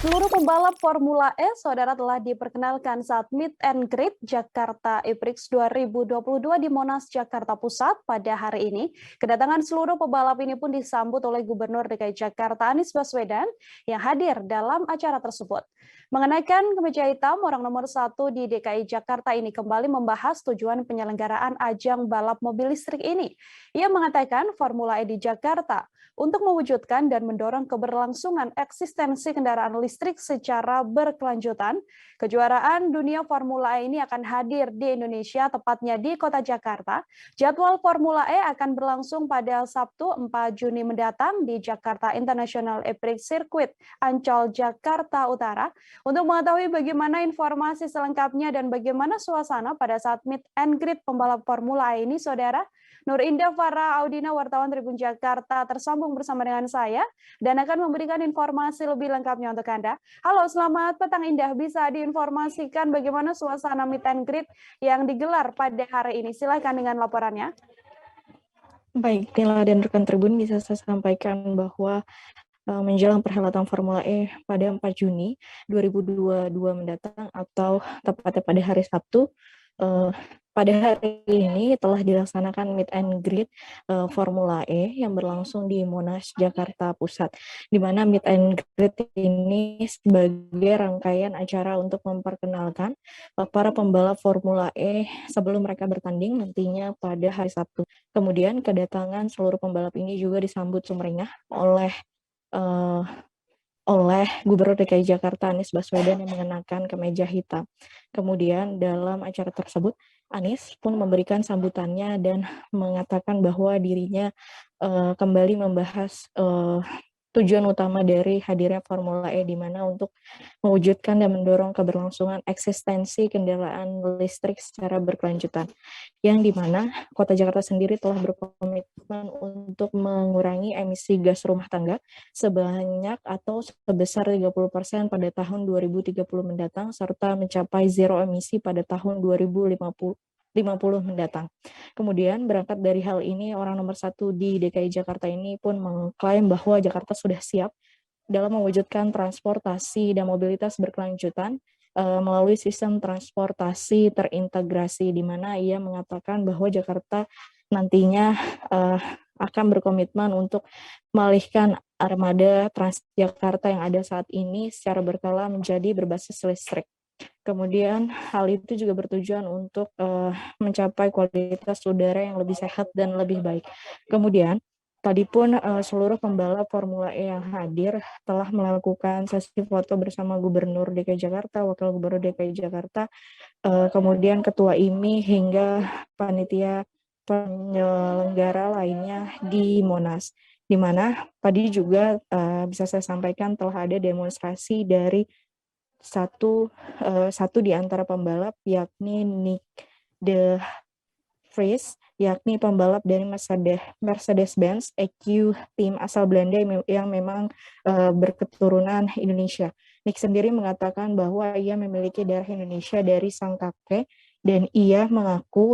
Seluruh pembalap Formula E, saudara, telah diperkenalkan saat Meet and Greet Jakarta E-Prix 2022 di Monas, Jakarta Pusat pada hari ini. Kedatangan seluruh pembalap ini pun disambut oleh Gubernur DKI Jakarta Anies Baswedan yang hadir dalam acara tersebut. Mengenakan kemeja hitam, orang nomor 1 di DKI Jakarta ini kembali membahas tujuan penyelenggaraan ajang balap mobil listrik ini. Ia mengatakan Formula E di Jakarta untuk mewujudkan dan mendorong keberlangsungan eksistensi kendaraan listrik secara berkelanjutan. Kejuaraan dunia Formula E ini akan hadir di Indonesia, tepatnya di kota Jakarta. Jadwal Formula E akan berlangsung pada Sabtu 4 Juni mendatang di Jakarta International E-Prix Circuit, Ancol, Jakarta Utara. Untuk mengetahui bagaimana informasi selengkapnya dan bagaimana suasana pada saat meet and greet pembalap Formula E ini, saudara, Nur Indah Farah Audina, wartawan Tribun Jakarta, tersambung bersama dengan saya dan akan memberikan informasi lebih lengkapnya untuk Anda. Halo, selamat petang Indah. Bisa diinformasikan bagaimana suasana meet and greet yang digelar pada hari ini? Silakan dengan laporannya. Baik, Nila dan rekan Tribun, bisa saya sampaikan bahwa menjelang perhelatan Formula E pada 4 Juni 2022 mendatang atau tepatnya pada hari Sabtu, pada hari ini telah dilaksanakan meet and greet Formula E yang berlangsung di Monas, Jakarta Pusat, di mana meet and greet ini sebagai rangkaian acara untuk memperkenalkan para pembalap Formula E sebelum mereka bertanding nantinya pada hari Sabtu. Kemudian kedatangan seluruh pembalap ini juga disambut sumringah oleh Gubernur DKI Jakarta Anies Baswedan yang mengenakan kemeja hitam. Kemudian dalam acara tersebut Anies pun memberikan sambutannya dan mengatakan bahwa dirinya kembali membahas tujuan utama dari hadirnya Formula E, di mana untuk mewujudkan dan mendorong keberlangsungan eksistensi kendaraan listrik secara berkelanjutan, yang di mana Kota Jakarta sendiri telah berkomitmen untuk mengurangi emisi gas rumah tangga sebanyak atau sebesar 30% pada tahun 2030 mendatang, serta mencapai zero emisi pada tahun 2050 mendatang. Kemudian berangkat dari hal ini, orang nomor 1 di DKI Jakarta ini pun mengklaim bahwa Jakarta sudah siap dalam mewujudkan transportasi dan mobilitas berkelanjutan melalui sistem transportasi terintegrasi, di mana ia mengatakan bahwa Jakarta nantinya akan berkomitmen untuk mengalihkan armada Transjakarta yang ada saat ini secara berkala menjadi berbasis listrik. Kemudian hal itu juga bertujuan untuk mencapai kualitas udara yang lebih sehat dan lebih baik. Kemudian tadi pun seluruh pembalap Formula E yang hadir telah melakukan sesi foto bersama Gubernur DKI Jakarta, Wakil Gubernur DKI Jakarta, kemudian Ketua IMI hingga panitia penyelenggara lainnya di Monas, di mana tadi juga bisa saya sampaikan telah ada demonstrasi dari satu di antara pembalap, yakni Nick de Vries, yakni pembalap dari Mercedes-Benz EQ tim asal Belanda yang memang berketurunan Indonesia. Nick sendiri mengatakan bahwa ia memiliki darah Indonesia dari sang kakek, dan ia mengaku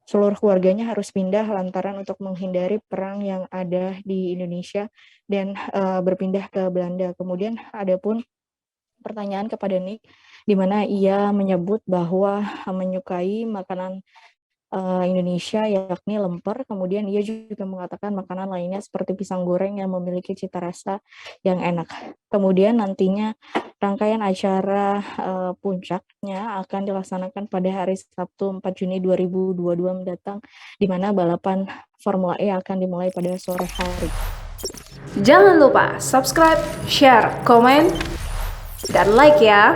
seluruh keluarganya harus pindah lantaran untuk menghindari perang yang ada di Indonesia dan berpindah ke Belanda. Kemudian ada pun pertanyaan kepada Nick, di mana ia menyebut bahwa menyukai makanan Indonesia, yakni lemper. Kemudian ia juga mengatakan makanan lainnya seperti pisang goreng yang memiliki cita rasa yang enak. Kemudian nantinya rangkaian acara puncaknya akan dilaksanakan pada hari Sabtu 4 Juni 2022 mendatang, di mana balapan Formula E akan dimulai pada sore hari. Jangan lupa subscribe, share, komen, dan like ya.